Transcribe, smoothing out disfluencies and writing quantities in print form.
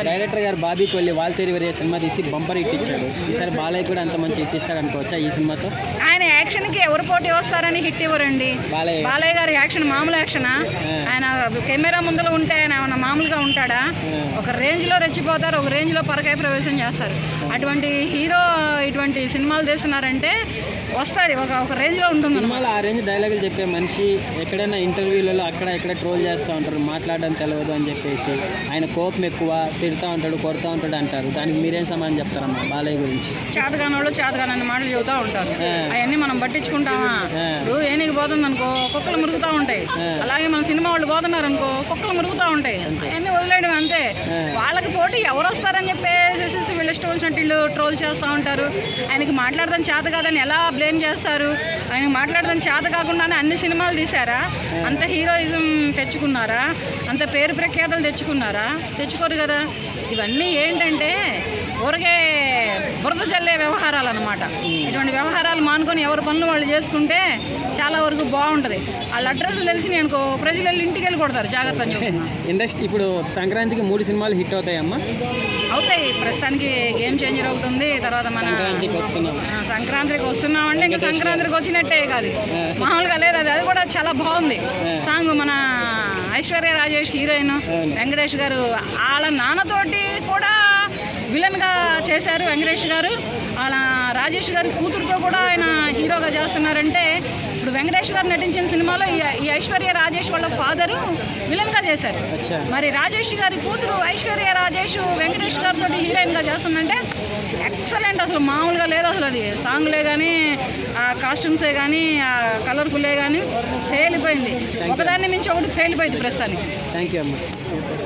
Director గారు Bobby Kolli Waltair వెరియా cinema తీసి bumper hit ఇచ్చాడు. ఈసారి బాలయ్య కూడా అంత మంచి హిట్ ఇస్తాడు అనుకోవచ్చా ఈ సినిమాతో? ఆయన యాక్షన్ కి ఎవరు పోటీ వస్తారని హిట్ ఇవ్వరండి. బాలయ్య గారి యాక్షన్ మామూలు యాక్షనా? ఆయన కెమెరా ముందర ఉంటే ఆయన మామూలుగా ఉంటాడా? ఒక రేంజ్ లో రెచ్చిపోతారు, ఒక రేంజ్ లో పరకాయ ప్రవేశం చేస్తారు. అటువంటి హీరో ఇటువంటి సినిమాలు తీస్తున్నారంటే వస్తారు, ఒక రేంజ్ లో ఉంటుంది. సినిమాలో ఆ రేంజ్ డైలాగులు చెప్పే మనిషి ఎక్కడైనా ఇంటర్వ్యూలలో అక్కడ ఇక్కడ ట్రోల్ చేస్తూ ఉంటారు, మాట్లాడడం తెలియదు అని చెప్పేసి. ఆయన కోపం ఎక్కువ, తిడుతూ ఉంటాడు, కొడుతూ ఉంటాడు అంటారు. దానికి మీరేం సమాధానం చెప్తారమ్మా బాలయ్య గురించి? చేతగానోళ్ళు చేతగానని మాటలు చెబుతూ ఉంటారు. అవన్నీ మనం పట్టించుకుంటామా? ఇప్పుడు ఏనికి పోతుంది అనుకో కుక్కలు మురుగుతూ ఉంటాయి, అలాగే మన సినిమా వాళ్ళు పోతున్నారు అనుకో కుక్కలు మురుగుతూ ఉంటాయి. అవన్నీ వదిలేయడం అంతే. వాళ్ళకి పోటీ ఎవరు వస్తారని చెప్పేసి వీళ్ళు ఇష్టం వచ్చినట్టు వీళ్ళు ట్రోల్ చేస్తూ ఉంటారు. ఆయనకి మాట్లాడడం చేత కాదని ఎలా బ్లేమ్ చేస్తారు? ఆయనకి మాట్లాడడం చేత కాకుండానే అన్ని సినిమాలు తీశారా? అంత హీరోయిజం తెచ్చుకున్నారా? అంత పేరు ప్రఖ్యాతలు తెచ్చుకోరు కదా. ఇవన్నీ ఏంటంటే ఊరికే బురద జల్లే వ్యవహారాలు అనమాట. ఇటువంటి వ్యవహారాలు మానుకొని ఎవరి పనులు వాళ్ళు చేసుకుంటే చాలా వరకు బాగుంటుంది. వాళ్ళ అడ్రస్లు తెలిసి అనుకో ప్రజలు వెళ్ళి ఇంటికి వెళ్ళి కొడతారు. జాగ్రత్త. ఇండస్ట్రీ ఇప్పుడు సంక్రాంతికి 3 సినిమాలు హిట్ అవుతాయమ్మా? అవుతాయి. ప్రస్తుతానికి గేమ్ చేంజర్ అవుతుంది. తర్వాత మన సంక్రాంతికి వస్తున్నామంటే ఇంకా సంక్రాంతికి వచ్చినట్టే కాదు, మామూలుగా లేదు. అది కూడా చాలా బాగుంది సాంగ్. మన ఐశ్వర్య రాజేష్ హీరోయిన్, వెంకటేష్ గారు వాళ్ళ నాన్నతోటి కూడా విలన్గా చేశారు వెంకటేష్ గారు. వాళ్ళ రాజేష్ గారి కూతురుతో కూడా ఆయన హీరోగా చేస్తున్నారంటే ఇప్పుడు వెంకటేష్ గారు నటించిన సినిమాలో ఈ ఐశ్వర్య రాజేష్ వాళ్ళ ఫాదరు విలన్గా చేశారు. మరి రాజేష్ గారి కూతురు ఐశ్వర్య రాజేష్ వెంకటేష్ గారితో హీరోయిన్గా చేస్తుందంటే ఎక్సలెంట్. అసలు మామూలుగా లేదు. అసలు అది సాంగ్లే కానీ, ఆ కాస్ట్యూమ్సే కానీ, ఆ కలర్ఫుల్లే కానీ పేలిపోయింది. ఒకదాన్ని మించి ఒకటి పేలిపోయింది ప్రస్తుతానికి. థ్యాంక్ యూ అమ్మా.